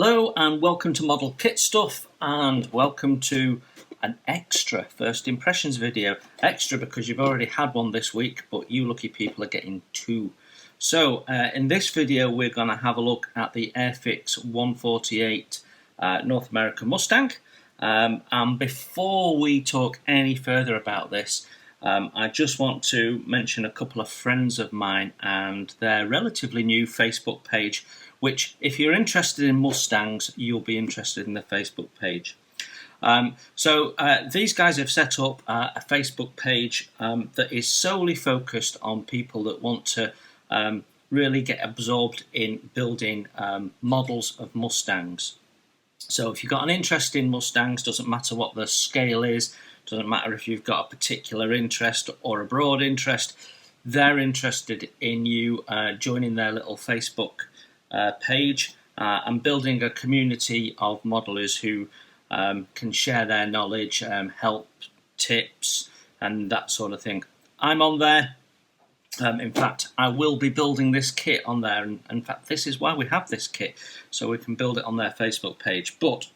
Hello and welcome to Model Kit Stuff, and welcome to an extra first impressions video. Extra because you've already had one this week, but you lucky people are getting two. So in this video we're going to have a look at the Airfix 148 North American Mustang. And before we talk any further about this, I just want to mention a couple of friends of mine and their relatively new Facebook page, which if you're interested in Mustangs, you'll be interested in the Facebook page. So these guys have set up a Facebook page that is solely focused on people that want to really get absorbed in building models of Mustangs. So if you've got an interest in Mustangs, doesn't matter what the scale is, doesn't matter if you've got a particular interest or a broad interest, they're interested in you joining their little Facebook page and building a community of modelers who can share their knowledge, help, tips and that sort of thing. I'm on there. In fact, I will be building this kit on there, and in fact this is why we have this kit, so we can build it on their Facebook page. But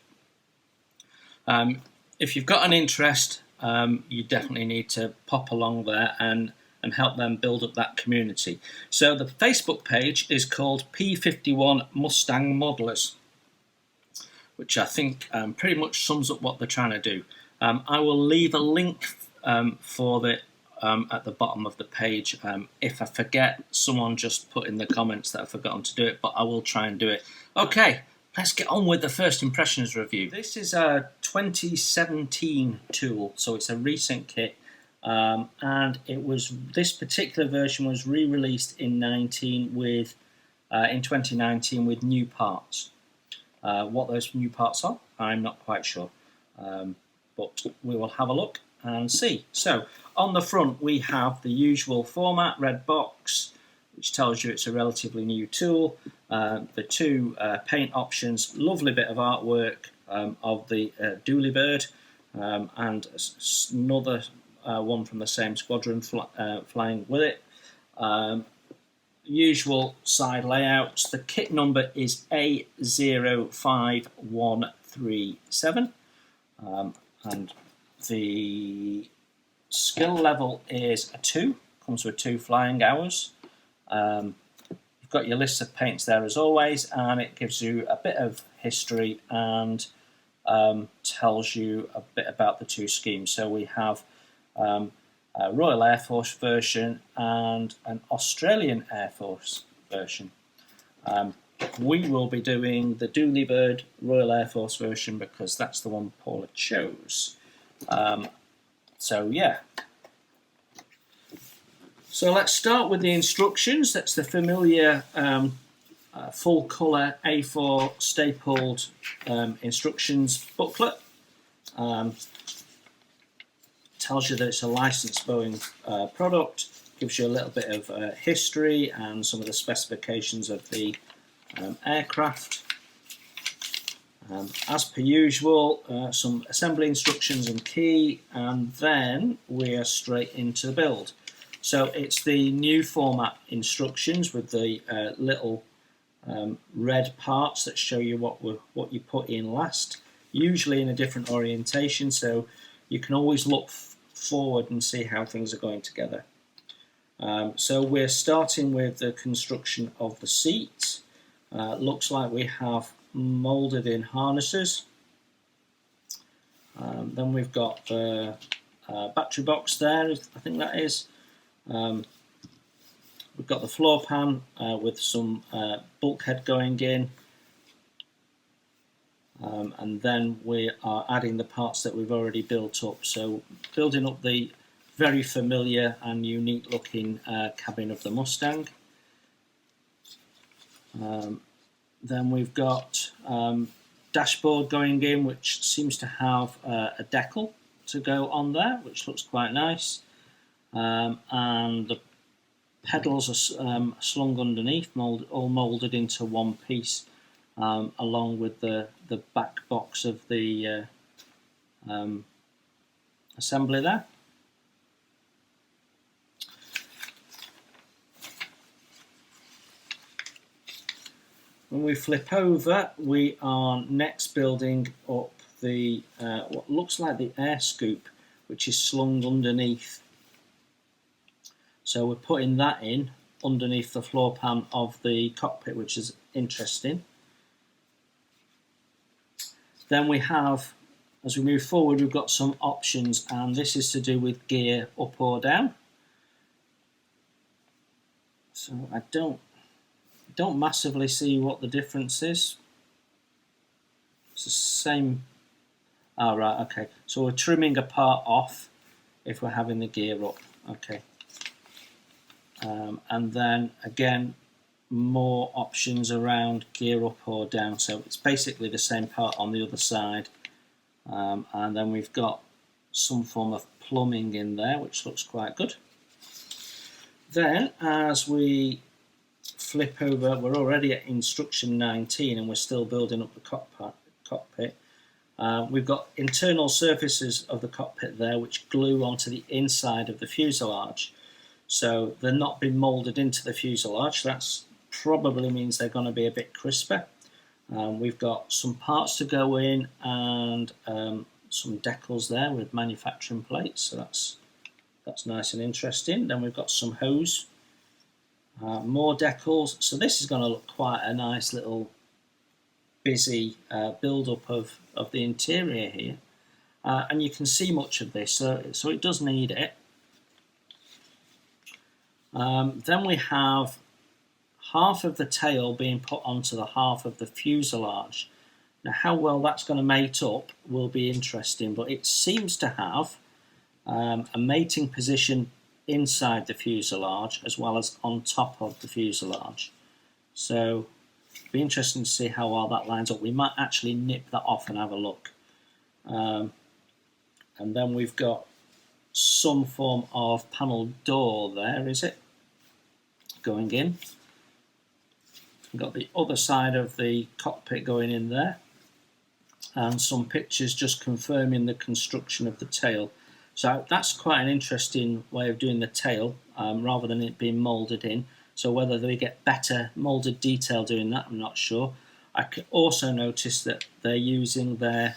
if you've got an interest, you definitely need to pop along there and help them build up that community. So the Facebook page is called P-51 Mustang Modelers, which I think pretty much sums up what they're trying to do. I will leave a link for it at the bottom of the page. If I forget, someone just put in the comments that I've forgotten to do it, but I will try and do it. Okay, let's get on with the first impressions review. This is a 2017 tool, so it's a recent kit. And this particular version was re-released in 2019 with new parts. What those new parts are, I'm not quite sure, but we will have a look and see. So on the front we have the usual format, red box, which tells you it's a relatively new tool. The two paint options, lovely bit of artwork of the Dually Bird, and another one from the same squadron flying with it. Usual side layouts. The kit number is A05137, and the skill level is a 2. Comes with 2 flying hours. You've got your list of paints there as always, and it gives you a bit of history and tells you a bit about the two schemes. So we have a Royal Air Force version and an Australian Air Force version. We will be doing the Dually Bird Royal Air Force version because that's the one Paula chose. So yeah. So let's start with the instructions. That's the familiar full colour A4 stapled instructions booklet. Tells you that it's a licensed Boeing product, gives you a little bit of history and some of the specifications of the aircraft. As per usual, some assembly instructions and key, and then we're straight into the build. So it's the new format instructions with the little red parts that show you what you put in last, usually in a different orientation, so you can always look forward and see how things are going together. So we're starting with the construction of the seat. Looks like we have moulded in harnesses. Then we've got the battery box there, I think that is. We've got the floor pan with some bulkhead going in. And then we are adding the parts that we've already built up. So building up the very familiar and unique looking cabin of the Mustang. Then we've got dashboard going in, which seems to have a decal to go on there, which looks quite nice. And the pedals are slung underneath, all moulded into one piece. Along with the back box of the assembly there. When we flip over, we are next building up the what looks like the air scoop, which is slung underneath. So we're putting that in underneath the floor pan of the cockpit, which is interesting. Then we have, as we move forward, we've got some options, and this is to do with gear up or down. So I don't massively see what the difference is. It's the same. Oh, right, okay. So we're trimming a part off if we're having the gear up. Okay. And then again, more options around gear up or down. So it's basically the same part on the other side. And then we've got some form of plumbing in there, which looks quite good. Then as we flip over, we're already at instruction 19 and we're still building up the cockpit. We've got internal surfaces of the cockpit there which glue onto the inside of the fuselage. So they're not been moulded into the fuselage. That probably means they're going to be a bit crisper. We've got some parts to go in and some decals there with manufacturing plates. So that's nice and interesting. Then we've got some hose, more decals. So this is going to look quite a nice little busy build-up of the interior here. And you can see much of this, so it does need it. Then we have half of the tail being put onto the half of the fuselage. Now how well that's going to mate up will be interesting, but it seems to have a mating position inside the fuselage as well as on top of the fuselage. So it'll be interesting to see how well that lines up. We might actually nip that off and have a look. And then we've got some form of panel door there, is it? Going in. We've got the other side of the cockpit going in there. And some pictures just confirming the construction of the tail. So that's quite an interesting way of doing the tail, rather than it being moulded in. So whether they get better moulded detail doing that, I'm not sure. I could also notice that they're using their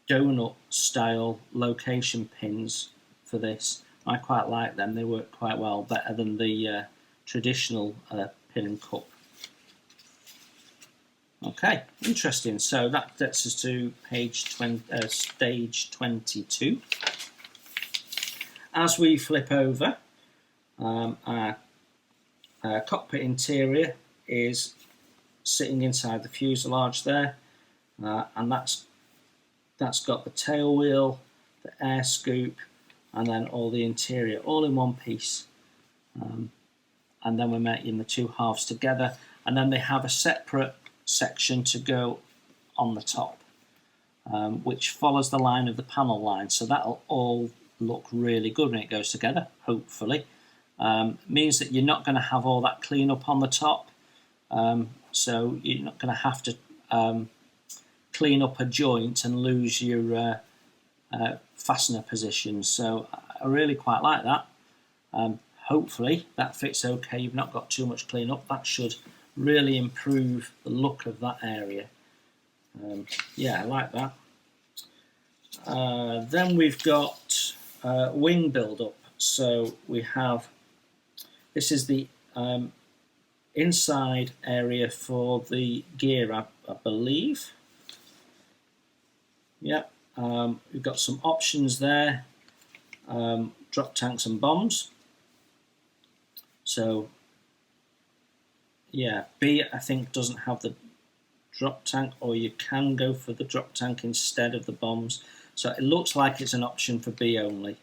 donut style location pins for this. I quite like them. They work quite well, better than the traditional pin and cup. Okay, interesting. So that gets us to stage 22. As we flip over, our cockpit interior is sitting inside the fuselage there, and that's got the tail wheel, the air scoop, and then all the interior all in one piece. And then we're making the two halves together, and then they have a separate section to go on the top, which follows the line of the panel line. So that'll all look really good when it goes together, hopefully. Means that you're not going to have all that clean up on the top, so you're not going to have to clean up a joint and lose your fastener position. So I really quite like that. Hopefully that fits okay. You've not got too much clean up. That should really improve the look of that area. Yeah, I like that. Then we've got wing build-up. So we have, this is the inside area for the gear, I believe. Yep, we've got some options there, drop tanks and bombs. So yeah, B I think doesn't have the drop tank, or you can go for the drop tank instead of the bombs. So it looks like it's an option for B only.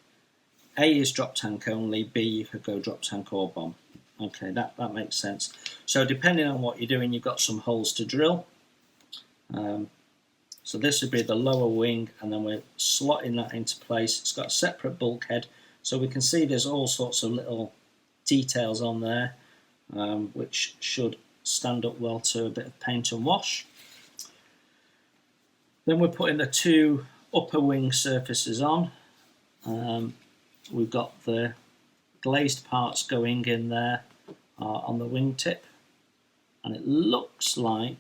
A is drop tank only, B you could go drop tank or bomb. Okay, that makes sense. So depending on what you're doing, you've got some holes to drill. So this would be the lower wing, and then we're slotting that into place. It's got a separate bulkhead, so we can see there's all sorts of little details on there, which should stand up well to a bit of paint and wash. Then we're putting the two upper wing surfaces on. We've got the glazed parts going in there on the wingtip, and it looks like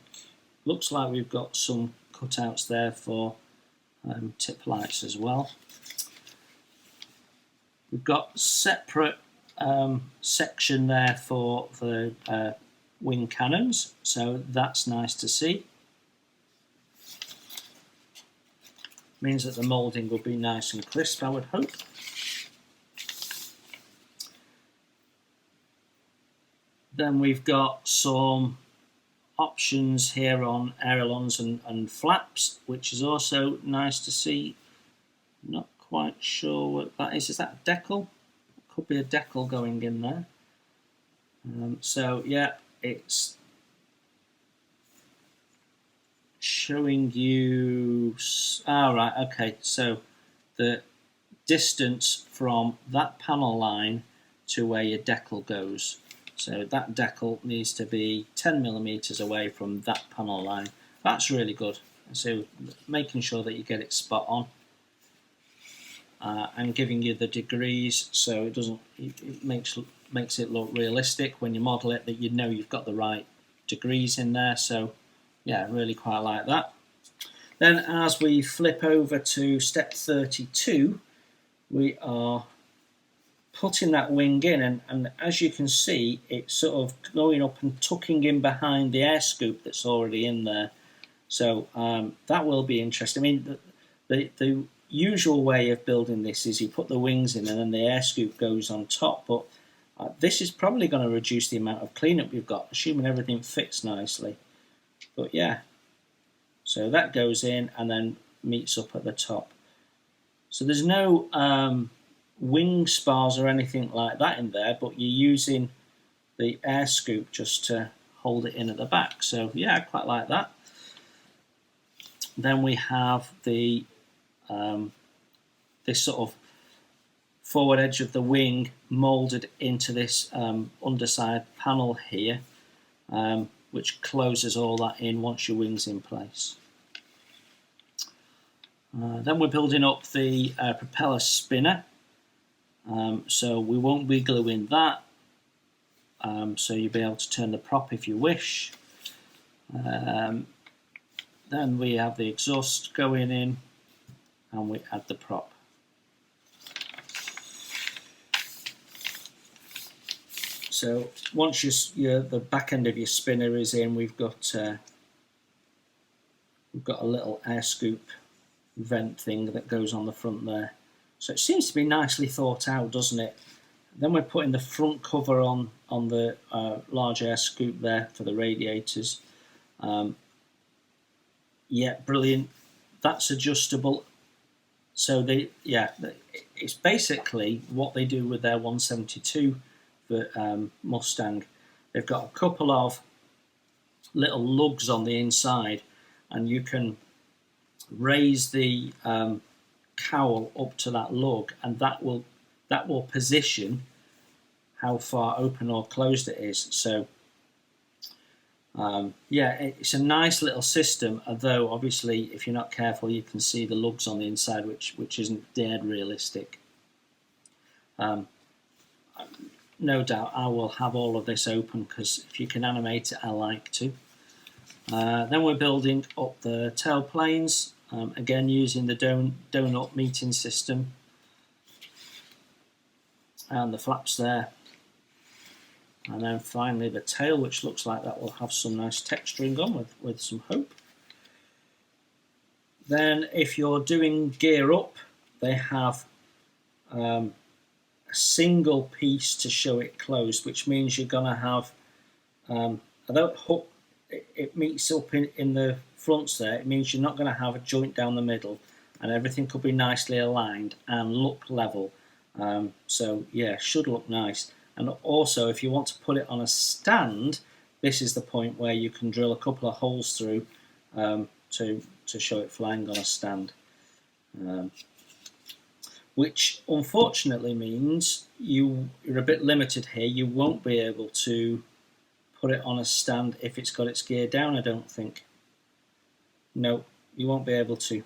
we've got some cutouts there for tip lights as well. We've got separate section there for the wing cannons, so that's nice to see. Means that the moulding will be nice and crisp, I would hope. Then we've got some options here on ailerons and flaps, which is also nice to see. Not quite sure what that is. Is that a decal? Could be a decal going in there. So yeah, it's showing you. Right, okay. So the distance from that panel line to where your decal goes. So that decal needs to be 10mm away from that panel line. That's really good. So making sure that you get it spot on, and giving you the degrees so it doesn't. It makes it look realistic when you model it, that you know you've got the right degrees in there. So yeah, really quite like that. Then as we flip over to step 32, we are putting that wing in, and as you can see, it's sort of going up and tucking in behind the air scoop that's already in there. So that will be interesting. I mean, the usual way of building this is you put the wings in and then the air scoop goes on top, but this is probably going to reduce the amount of cleanup we've got, assuming everything fits nicely. But yeah, so that goes in and then meets up at the top. So there's no wing spars or anything like that in there, but you're using the air scoop just to hold it in at the back. So yeah, I quite like that. Then we have the this sort of forward edge of the wing moulded into this underside panel here, which closes all that in once your wing's in place. Then we're building up the propeller spinner. So we won't be gluing that, so you'll be able to turn the prop if you wish. Then we have the exhaust going in, and we add the prop. So once the back end of your spinner is in, we've got a little air scoop vent thing that goes on the front there. So it seems to be nicely thought out, doesn't it? Then we're putting the front cover on the large air scoop there for the radiators. Yeah, brilliant. That's adjustable. So it's basically what they do with their 172 for Mustang. They've got a couple of little lugs on the inside, and you can raise the cowl up to that lug, and that will position how far open or closed it is. So yeah, it's a nice little system, although obviously if you're not careful you can see the lugs on the inside, which isn't dead realistic. No doubt I will have all of this open, because if you can animate it, I like to. Then we're building up the tail planes, again using the donut meeting system, and the flaps there. And then finally the tail, which looks like that will have some nice texturing on with some hope. Then if you're doing gear up, they have a single piece to show it closed, which means you're going to have, although it meets up in the fronts there, it means you're not going to have a joint down the middle, and everything could be nicely aligned and look level. So yeah, should look nice. And also, if you want to put it on a stand, this is the point where you can drill a couple of holes through to show it flying on a stand. Which unfortunately means you're a bit limited here. You won't be able to put it on a stand if it's got its gear down, I don't think. No, you won't be able to.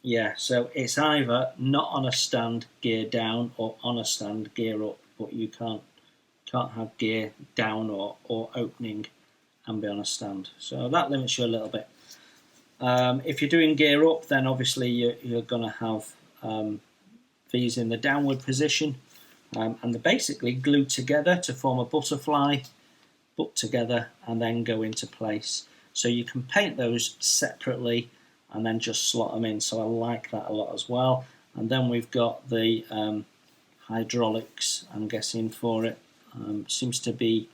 Yeah, so it's either not on a stand, gear down, or on a stand, gear up, but you can't Can't have gear down or opening and be on a stand. So that limits you a little bit. If you're doing gear up, then obviously you're going to have these in the downward position, and they're basically glued together to form a butterfly, put together and then go into place. So you can paint those separately and then just slot them in. So I like that a lot as well. And then we've got the hydraulics, I'm guessing, for it. Seems to be,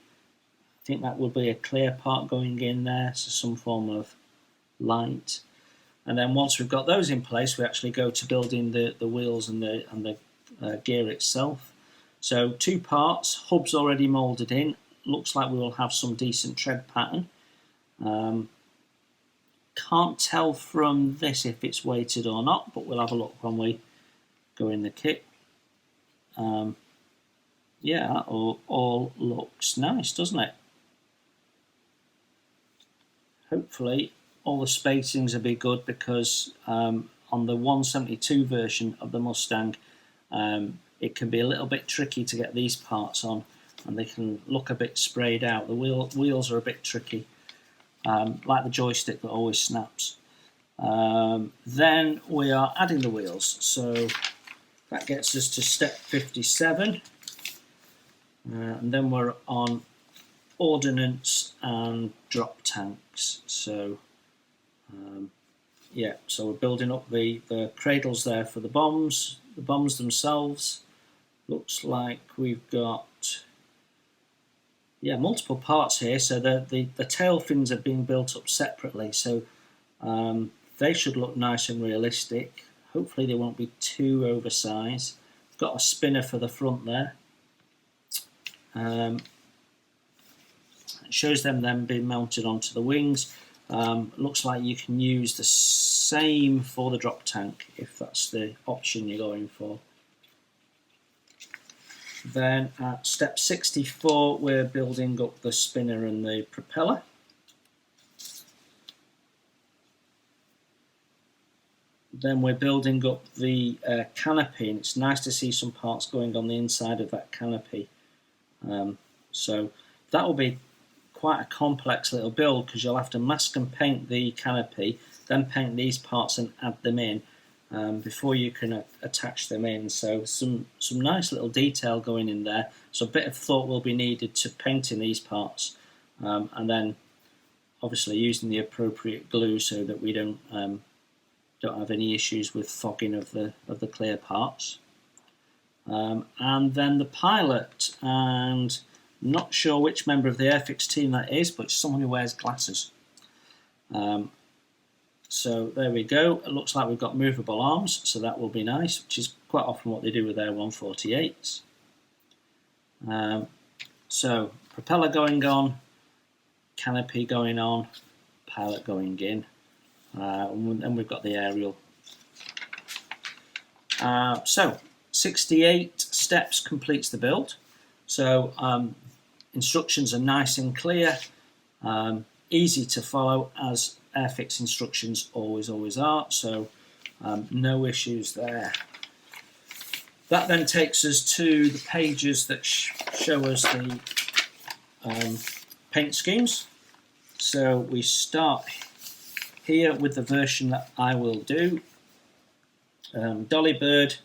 I think that would be a clear part going in there, so some form of light. And then once we've got those in place, we actually go to building the wheels and the gear itself. So 2 parts, hubs already moulded in. Looks like we will have some decent tread pattern. Can't tell from this if it's weighted or not, but we'll have a look when we go in the kit. Yeah, that all looks nice, doesn't it? Hopefully all the spacings will be good, because on the 172 version of the Mustang, it can be a little bit tricky to get these parts on, and they can look a bit sprayed out. The wheels are a bit tricky, like the joystick that always snaps. Then we are adding the wheels, so that gets us to step 57, and then we're on ordnance and drop tanks. So yeah, so we're building up the cradles there for the bombs themselves. Looks like we've got, yeah, multiple parts here. So the tail fins are being built up separately, so they should look nice and realistic. Hopefully they won't be too oversized. Got a spinner for the front there. It shows them then being mounted onto the wings. Looks like you can use the same for the drop tank if that's the option you're going for. Then at step 64 we're building up the spinner and the propeller. Then we're building up the canopy, and it's nice to see some parts going on the inside of that canopy. So that will be quite a complex little build, because you'll have to mask and paint the canopy, then paint these parts and add them in before you can attach them in. So some nice little detail going in there. So a bit of thought will be needed to painting these parts, and then obviously using the appropriate glue so that we don't have any issues with fogging of the clear parts. And then the pilot, and not sure which member of the Airfix team that is, but it's someone who wears glasses. So there we go. It looks like we've got movable arms, so that will be nice, which is quite often what they do with their 148s. So propeller going on, canopy going on, pilot going in, and then we've got the aerial. So 68 steps completes the build. So instructions are nice and clear, easy to follow, as Airfix instructions always are, so no issues there. That then takes us to the pages that show us the paint schemes. So we start here with the version that I will do. Dolly Bird,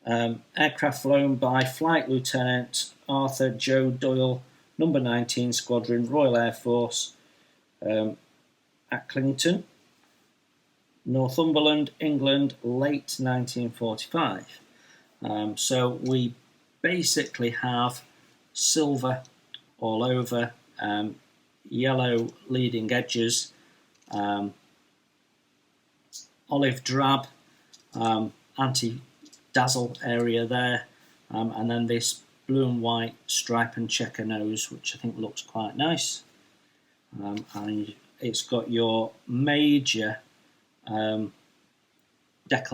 aircraft flown by Flight Lieutenant Arthur Joe Doyle, number 19 Squadron, Royal Air Force, Acklington, Northumberland, England, late 1945. So we basically have silver all over, yellow leading edges, olive drab anti-dazzle area there, and then this blue and white stripe and checker nose, which I think looks quite nice. And it's got your major decal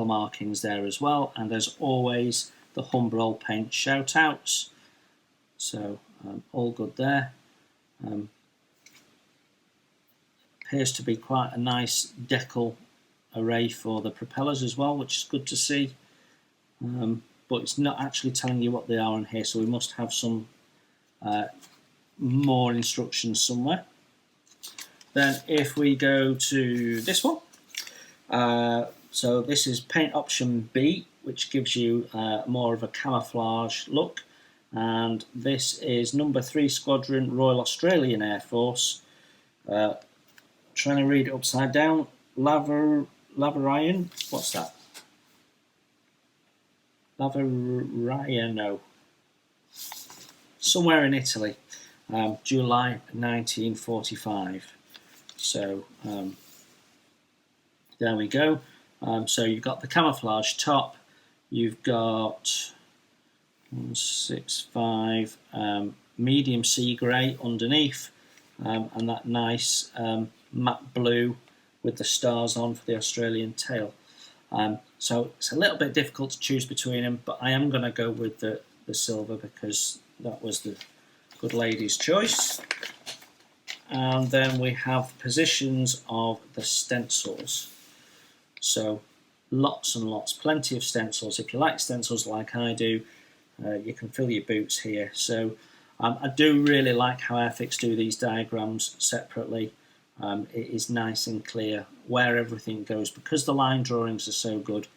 markings there as well, and as always the Humbrol paint shout outs, so all good there. Appears to be quite a nice decal array for the propellers as well, which is good to see, but it's not actually telling you what they are on here, so we must have some more instructions somewhere. Then if we go to this one, so this is paint option B, which gives you more of a camouflage look, and this is number 3 Squadron, Royal Australian Air Force. Trying to read it upside down. Lavariano, what's that? Lavariano, somewhere in Italy, July 1945. So there we go. So you've got the camouflage top, you've got 165 medium sea grey underneath, and that nice matte blue with the stars on for the Australian tail. So it's a little bit difficult to choose between them, but I am going to go with the silver because that was the good lady's choice. And then we have positions of the stencils. So lots and lots, plenty of stencils. If you like stencils like I do, you can fill your boots here. So I do really like how Airfix do these diagrams separately. It is nice and clear where everything goes. Because the line drawings are so good,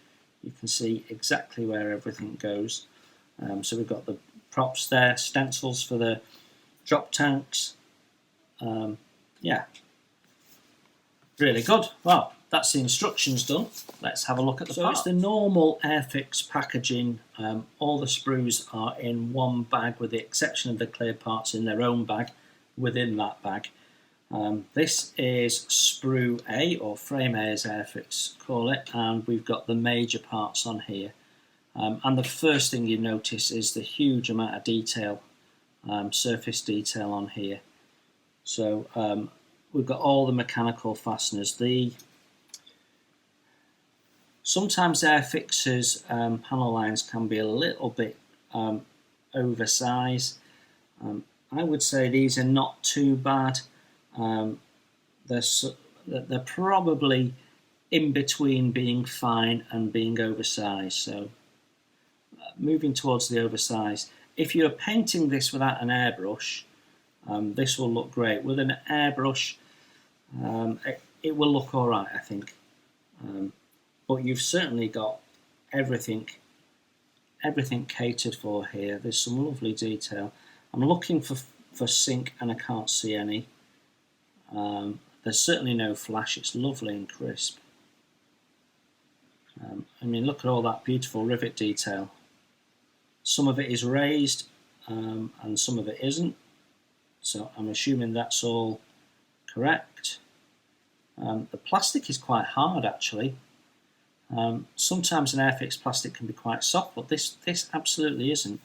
you can see exactly where everything goes. So we've got the props there, stencils for the drop tanks. Yeah, really good. Well, that's the instructions done. Let's have a look at the parts. It's the normal Airfix packaging. All the sprues are in one bag with the exception of the clear parts in their own bag within that bag. This is Sprue A, or Frame A as Airfix call it, and we've got the major parts on here. And the first thing you notice is the huge amount of detail, surface detail on here. So we've got all the mechanical fasteners. Sometimes Airfix's panel lines can be a little bit oversized. I would say these are not too bad. They're probably in between being fine and being oversized. So moving towards the oversized. If you're painting this without an airbrush, this will look great. With an airbrush, it will look alright, I think. But you've certainly got everything catered for here. There's some lovely detail. I'm looking for sink and I can't see any. There's certainly no flash. It's lovely and crisp. I mean, look at all that beautiful rivet detail. Some of it is raised and some of it isn't. So I'm assuming that's all correct. The plastic is quite hard actually. Sometimes an Airfix plastic can be quite soft, but this absolutely isn't.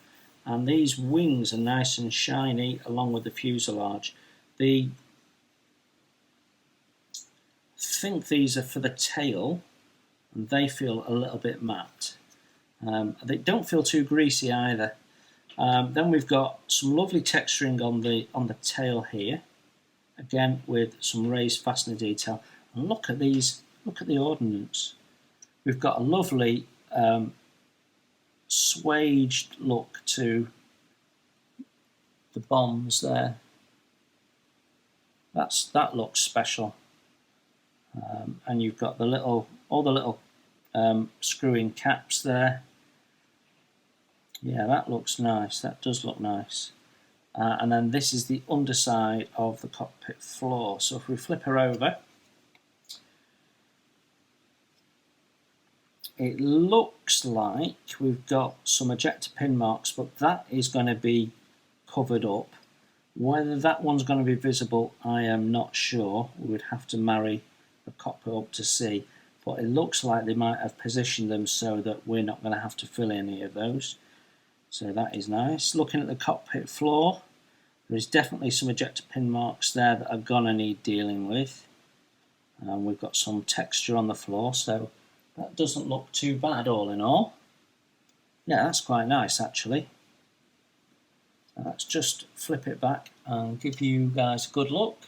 And these wings are nice and shiny along with the fuselage. I think these are for the tail, and they feel a little bit matte. They don't feel too greasy either. Then we've got some lovely texturing on the tail here, again with some raised fastener detail. And look at these. Look at the ordnance. We've got a lovely swaged look to the bombs there. That looks special. And you've got all the little screw-in caps there. Yeah, that looks nice. That does look nice. And then this is the underside of the cockpit floor. So if we flip her over, it looks like we've got some ejector pin marks, but that is going to be covered up. Whether that one's going to be visible, I am not sure. We would have to marry the cockpit up to see. But it looks like they might have positioned them so that we're not going to have to fill any of those. So that is nice. Looking at the cockpit floor, there is definitely some ejector pin marks there that are going to need dealing with. We've got some texture on the floor, so that doesn't look too bad all in all. Yeah, that's quite nice actually. So let's just flip it back and give you guys a good look.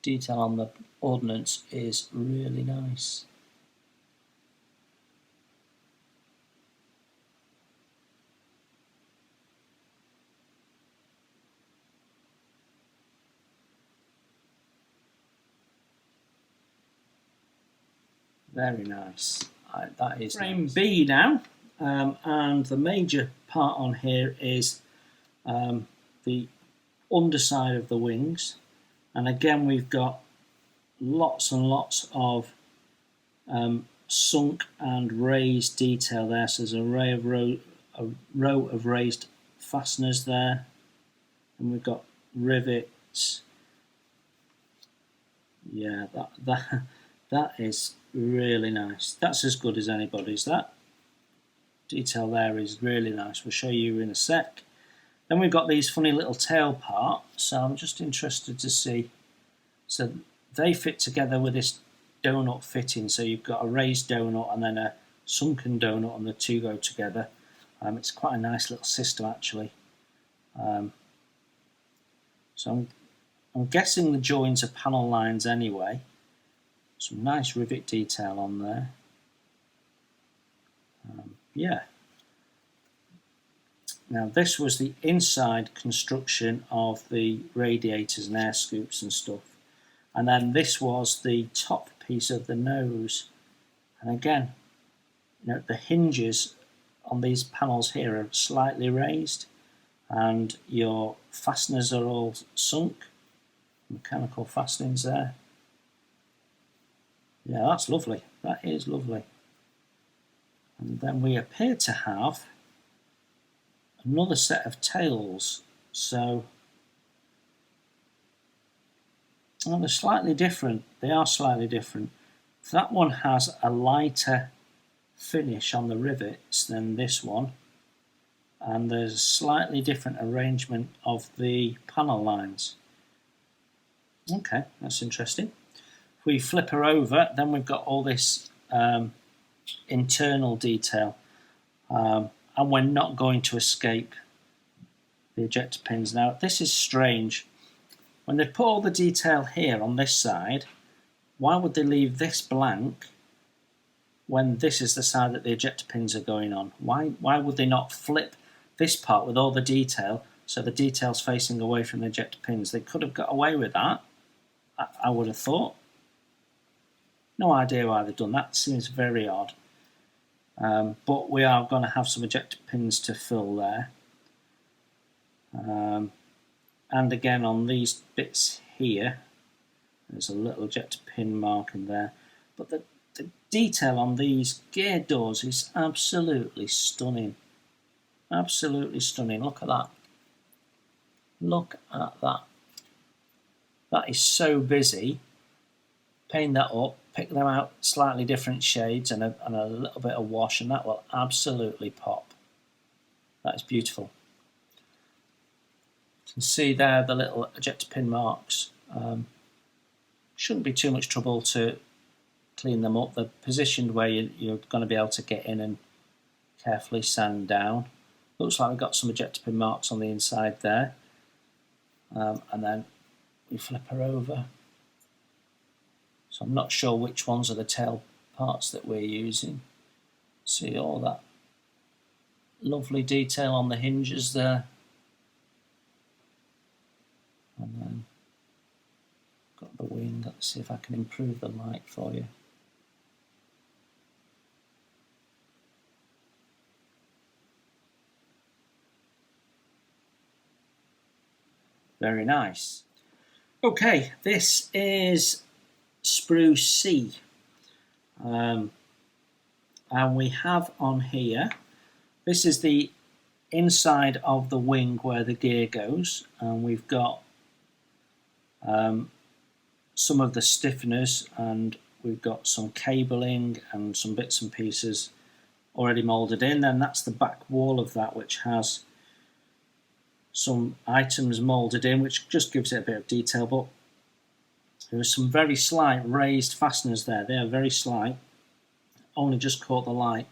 Detail on the ordnance is really nice. Very nice. That is frame nice. B now, and the major part on here is the underside of the wings, and again we've got lots and lots of sunk and raised detail there. So there's a row of raised fasteners there, and we've got rivets. Yeah, that is really nice. That's as good as anybody's. That detail there is really nice. We'll show you in a sec. Then we've got these funny little tail parts, so I'm just interested to see. So they fit together with this donut fitting, so you've got a raised donut and then a sunken donut, and the two go together. It's quite a nice little system actually. So I'm guessing the joins are panel lines anyway. Some nice rivet detail on there. Yeah. Now this was the inside construction of the radiators and air scoops and stuff. And then this was the top piece of the nose. And again, you know, the hinges on these panels here are slightly raised, and your fasteners are all sunk. Mechanical fastenings there. Yeah, that's lovely. That is lovely. And then we appear to have another set of tails. So they're slightly different. They are slightly different. That one has a lighter finish on the rivets than this one, and there's a slightly different arrangement of the panel lines. Okay, that's interesting. If we flip her over, then we've got all this internal detail, and we're not going to escape the ejector pins. Now this is strange. When they put all the detail here on this side, why would they leave this blank when this is the side that the ejector pins are going on? Why would they not flip this part with all the detail so the detail's facing away from the ejector pins? They could have got away with that, I would have thought. No idea why they've done that. Seems very odd. But we are going to have some ejector pins to fill there. And again on these bits here, there's a little ejector pin mark in there. But the detail on these gear doors is absolutely stunning. Absolutely stunning. Look at that. Look at that. That is so busy. Paint that up, pick them out slightly different shades and a little bit of wash, and that will absolutely pop. That is beautiful. You can see there the little ejector pin marks. Shouldn't be too much trouble to clean them up. They're positioned where you're going to be able to get in and carefully sand down. Looks like we've got some ejector pin marks on the inside there. And then we flip her over. So I'm not sure which ones are the tail parts that we're using. See all that lovely detail on the hinges there. And then got the wing. Let's see if I can improve the light for you. Very nice. Okay, this is Sprue C. And we have on here, this is the inside of the wing where the gear goes, and we've got some of the stiffeners, and we've got some cabling and some bits and pieces already moulded in. Then that's the back wall of that, which has some items moulded in, which just gives it a bit of detail, but there are some very slight raised fasteners there. They are very slight, only just caught the light.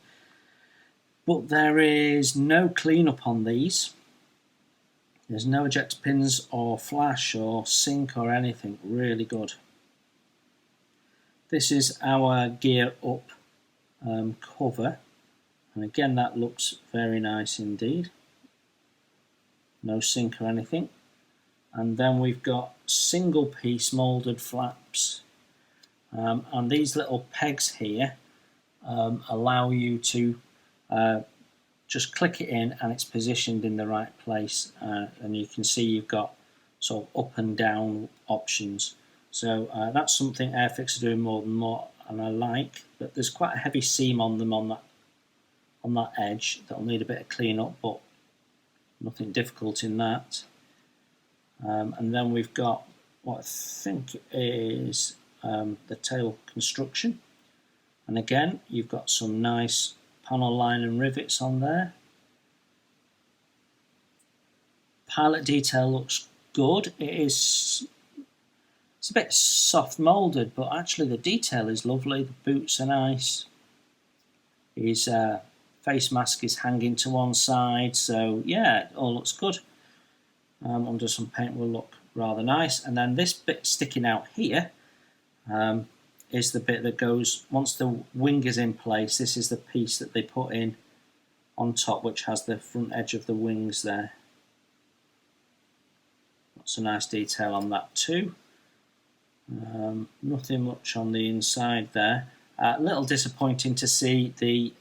But there is no cleanup on these. There's no ejector pins or flash or sink or anything. Really good. This is our gear up cover, and again that looks very nice indeed. No sink or anything. And then we've got single piece moulded flaps. and these little pegs here allow you to just click it in and it's positioned in the right place, and you can see you've got sort of up and down options. So that's something Airfix are doing more and more, and I like that there's quite a heavy seam on them on that edge that'll need a bit of clean up, but nothing difficult in that. And then we've got what I think is the tail construction, and again you've got some nice panel line and rivets on there. Pilot detail looks good. It's a bit soft moulded, but actually the detail is lovely. The boots are nice. His face mask is hanging to one side, so yeah, it all looks good. Under some paint will look rather nice. And then this bit sticking out here is the bit that goes, once the wing is in place, this is the piece that they put in on top, which has the front edge of the wings there. Lots of nice detail on that too. Nothing much on the inside there. A little disappointing to see the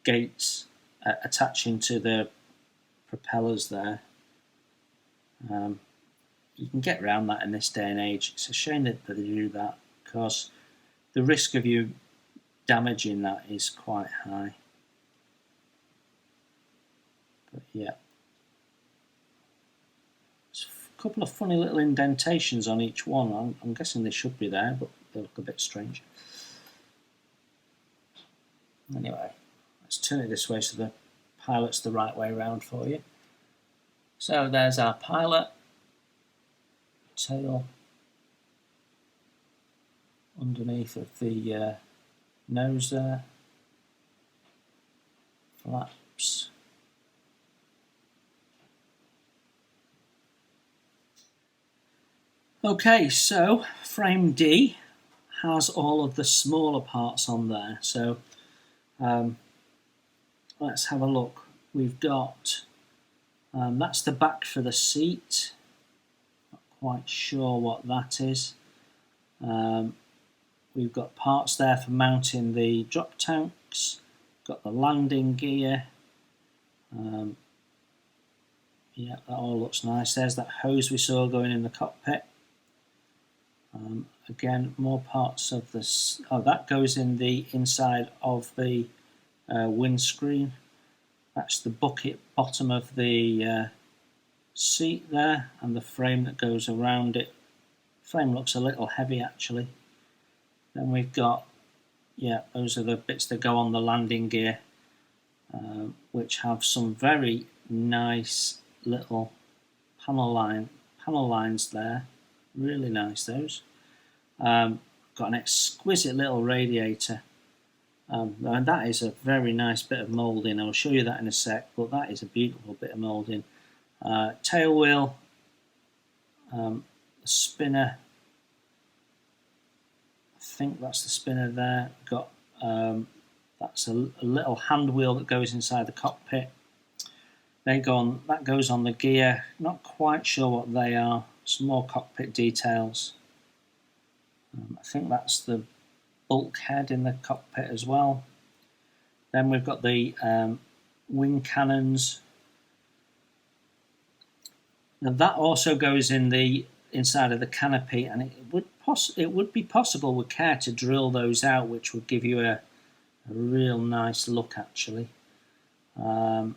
gates attaching to the propellers there. You can get around that in this day and age. It's a shame that they do that, because the risk of you damaging that is quite high. But yeah, there's a couple of funny little indentations on each one. I'm guessing they should be there, but they look a bit strange. Anyway, let's turn it this way so the pilot's the right way around for you. So there's our pilot. Tail underneath of the nose there. Flaps. Okay, so frame D has all of the smaller parts on there. So let's have a look. We've got that's the back for the seat. Not quite sure what that is. We've got parts there for mounting the drop tanks. Got the landing gear. Yeah, that all looks nice. There's that hose we saw going in the cockpit. Again, more parts of this. Oh, that goes in the inside of the windscreen. That's the bucket bottom of the seat there, and the frame that goes around it. Frame looks a little heavy actually. Then we've got, yeah, those are the bits that go on the landing gear, which have some very nice little panel lines there. Really nice those. Got an exquisite little radiator. And that is a very nice bit of moulding. I'll show you that in a sec, but that is a beautiful bit of moulding. Tail wheel, spinner. I think that's the spinner there. Got that's a little hand wheel that goes inside the cockpit. They go on. That goes on the gear. Not quite sure what they are. Some more cockpit details. I think that's the bulkhead in the cockpit as well. Then we've got the wing cannons. Now that also goes in the inside of the canopy, and it would be possible with care to drill those out, which would give you a real nice look actually. Then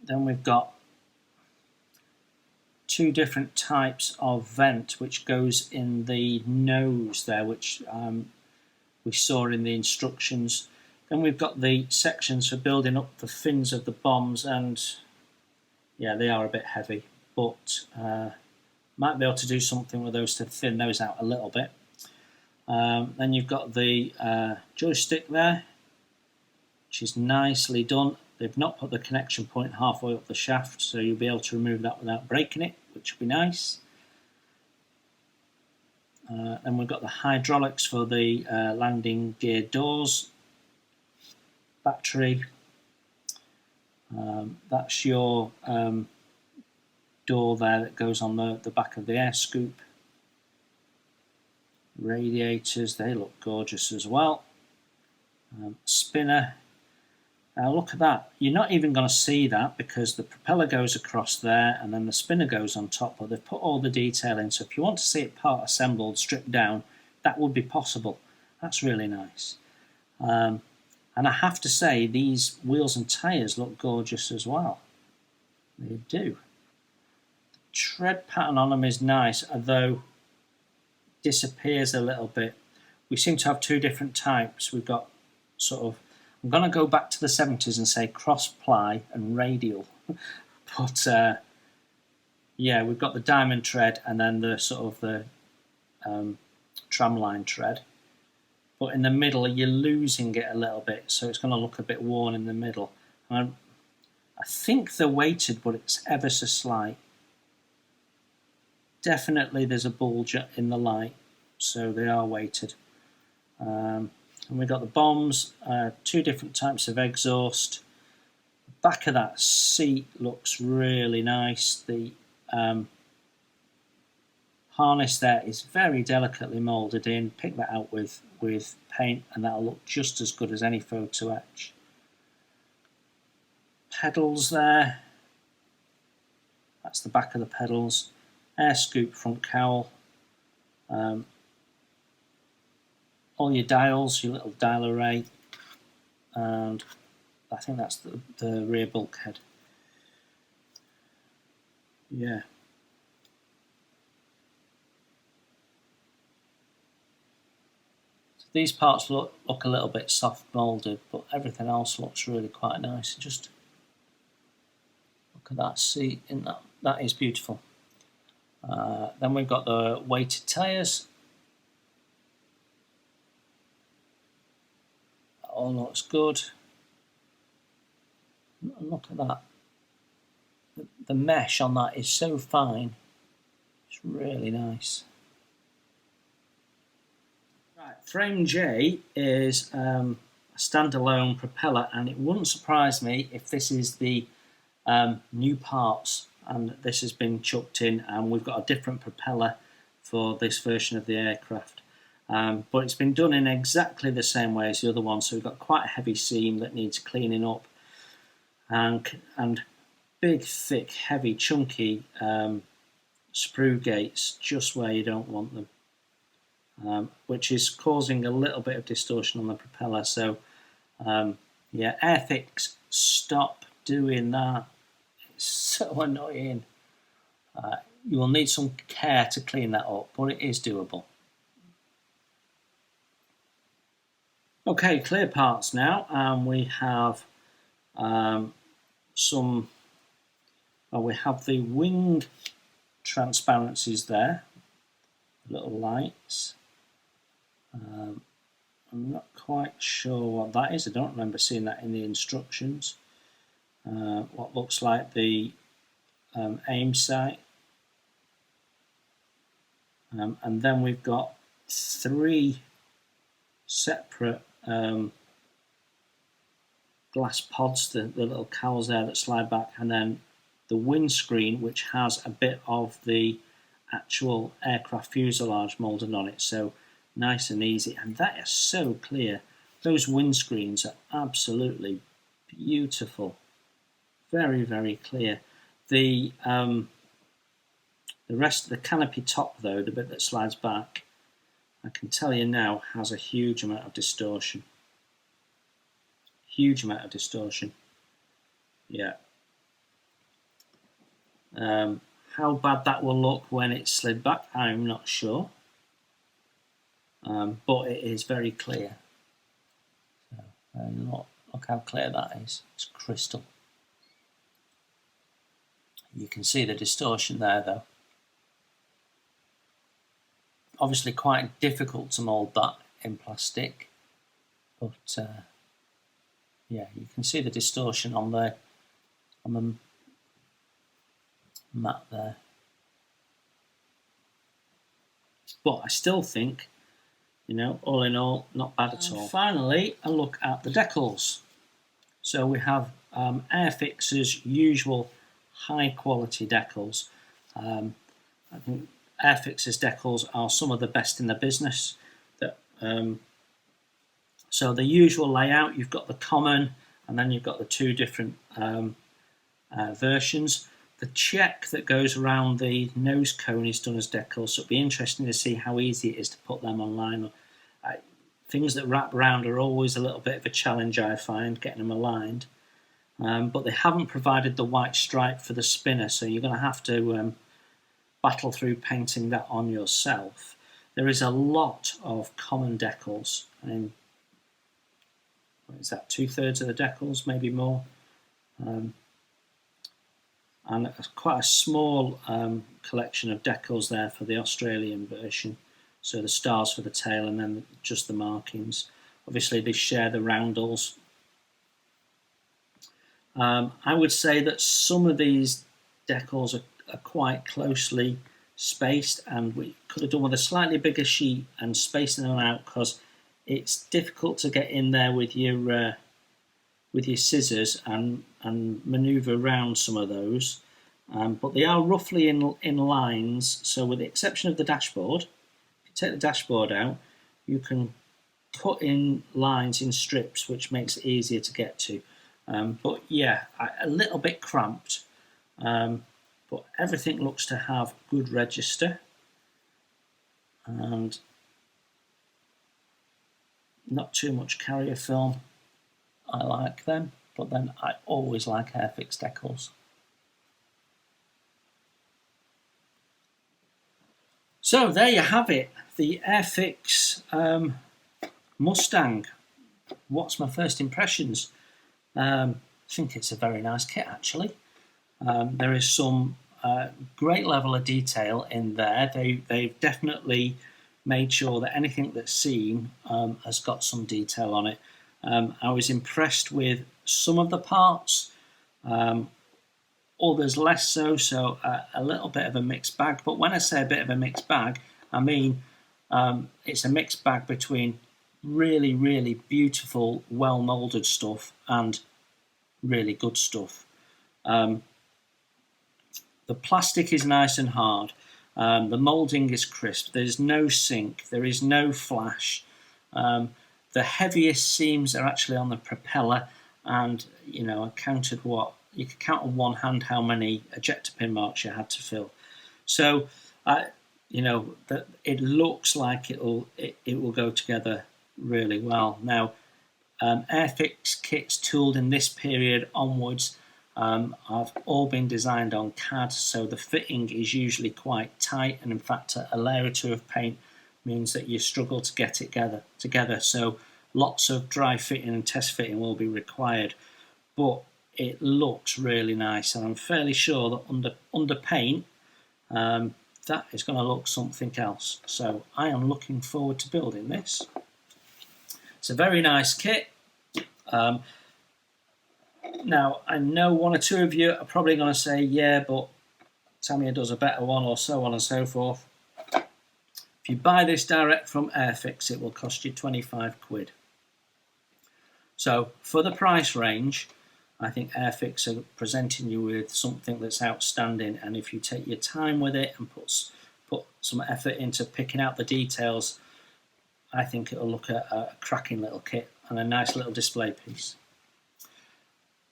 we've got two different types of vent which goes in the nose there, which we saw in the instructions. Then we've got the sections for building up the fins of the bombs, and yeah, they are a bit heavy, but might be able to do something with those to thin those out a little bit. Then you've got the joystick there, which is nicely done. They've not put the connection point halfway up the shaft, so you'll be able to remove that without breaking it, which would be nice. Then we've got the hydraulics for the landing gear doors. Battery. That's your door there that goes on the back of the air scoop. Radiators, they look gorgeous as well. Spinner, look at that. You're not even going to see that because the propeller goes across there and then the spinner goes on top, but they've put all the detail in, so if you want to see it part assembled, stripped down, that would be possible. That's really nice. And I have to say, these wheels and tyres look gorgeous as well. They do. The tread pattern on them is nice, although disappears a little bit. We seem to have two different types. We've got sort of, I'm going to go back to the 70s and say cross ply and radial, but yeah, we've got the diamond tread and then the sort of the tramline tread, but in the middle you're losing it a little bit, so it's going to look a bit worn in the middle. And I think they're weighted, but it's ever so slight. Definitely there's a bulge in the light, so they are weighted. And we've got the bombs, two different types of exhaust. The back of that seat looks really nice. The harness there is very delicately moulded in. Pick that out with paint and that'll look just as good as any photo etch. Pedals there. That's the back of the pedals. Air scoop front cowl. All your dials, your little dial array, and I think that's the rear bulkhead. Yeah. So these parts look a little bit soft moulded, but everything else looks really quite nice. Just look at that seat in that. That is beautiful. Then we've got the weighted tyres. That all looks good. And look at that. The mesh on that is so fine. It's really nice. Right, frame J is a standalone propeller, and it wouldn't surprise me if this is the new parts and this has been chucked in, and we've got a different propeller for this version of the aircraft. But it's been done in exactly the same way as the other one, so we've got quite a heavy seam that needs cleaning up, and big, thick, heavy, chunky sprue gates just where you don't want them, which is causing a little bit of distortion on the propeller. So yeah, Airfix, stop doing that. It's so annoying. You will need some care to clean that up, but it is doable. Okay, clear parts now, and we have we have the wing transparencies there, little lights. I'm not quite sure what that is. I don't remember seeing that in the instructions. What looks like the aim sight. And then we've got three separate glass pods, the little cowls there that slide back, and then the windscreen, which has a bit of the actual aircraft fuselage moulded on it, so nice and easy. And that is so clear. Those windscreens are absolutely beautiful. Very, very clear. The rest of the canopy top, though, the bit that slides back, I can tell you now, has a huge amount of distortion. Huge amount of distortion. Yeah. How bad that will look when it's slid back, I'm not sure. But it is very clear. So, look how clear that is. It's crystal. You can see the distortion there, though. Obviously quite difficult to mould that in plastic, but yeah, you can see the distortion on the mat there. But I still think, you know, all in all, not bad at all. Finally, a look at the decals. So we have Airfix's usual high quality decals. I think Airfix's decals are some of the best in the business. So the usual layout, you've got the common, and then you've got the two different versions. The check that goes around the nose cone is done as decals, so it'll be interesting to see how easy it is to put them online. Things that wrap around are always a little bit of a challenge, I find, getting them aligned. But they haven't provided the white stripe for the spinner, so you're going to have to battle through painting that on yourself. There is a lot of common decals. What is that, 2/3 of the decals, maybe more? And quite a small collection of decals there for the Australian version. So the stars for the tail and then just the markings. Obviously they share the roundels. I would say that some of these decals are quite closely spaced, and we could have done with a slightly bigger sheet and spacing them out, because it's difficult to get in there with your scissors and manoeuvre around some of those. But they are roughly in lines, so with the exception of the dashboard, if you take the dashboard out, you can cut in lines in strips, which makes it easier to get to. But yeah, a little bit cramped, but everything looks to have good register and not too much carrier film. I like them, but then I always like Airfix decals. So there you have it, the Airfix Mustang. What's my first impressions? I think it's a very nice kit, actually. There is some great level of detail in there. They've definitely made sure that anything that's seen has got some detail on it. I was impressed with some of the parts, others less so, so a little bit of a mixed bag. But when I say a bit of a mixed bag, I mean it's a mixed bag between really, really beautiful, well-moulded stuff and really good stuff. The plastic is nice and hard. The moulding is crisp. There's no sink. There is no flash. The heaviest seams are actually on the propeller, and I counted you could count on one hand how many ejector pin marks you had to fill. So that it looks like it will go together really well. Now, Airfix kits tooled in this period onwards have all been designed on CAD, so the fitting is usually quite tight, and in fact a layer or two of paint means that you struggle to get it together. So lots of dry fitting and test fitting will be required, but it looks really nice, and I'm fairly sure that under paint that is going to look something else. So I am looking forward to building this. It's a very nice kit. Now, I know one or two of you are probably going to say, yeah, but Tamiya does a better one, or so on and so forth. If you buy this direct from Airfix, it will cost you 25 quid. So for the price range, I think Airfix are presenting you with something that's outstanding, and if you take your time with it and put some effort into picking out the details, I think it'll look a cracking little kit and a nice little display piece.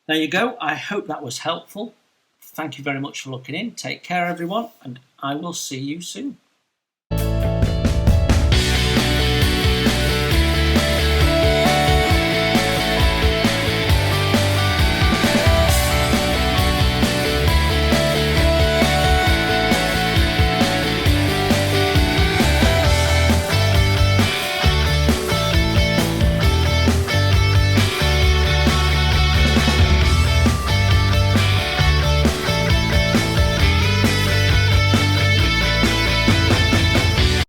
There you go. I hope that was helpful. Thank you very much for looking in. Take care, everyone, and I will see you soon.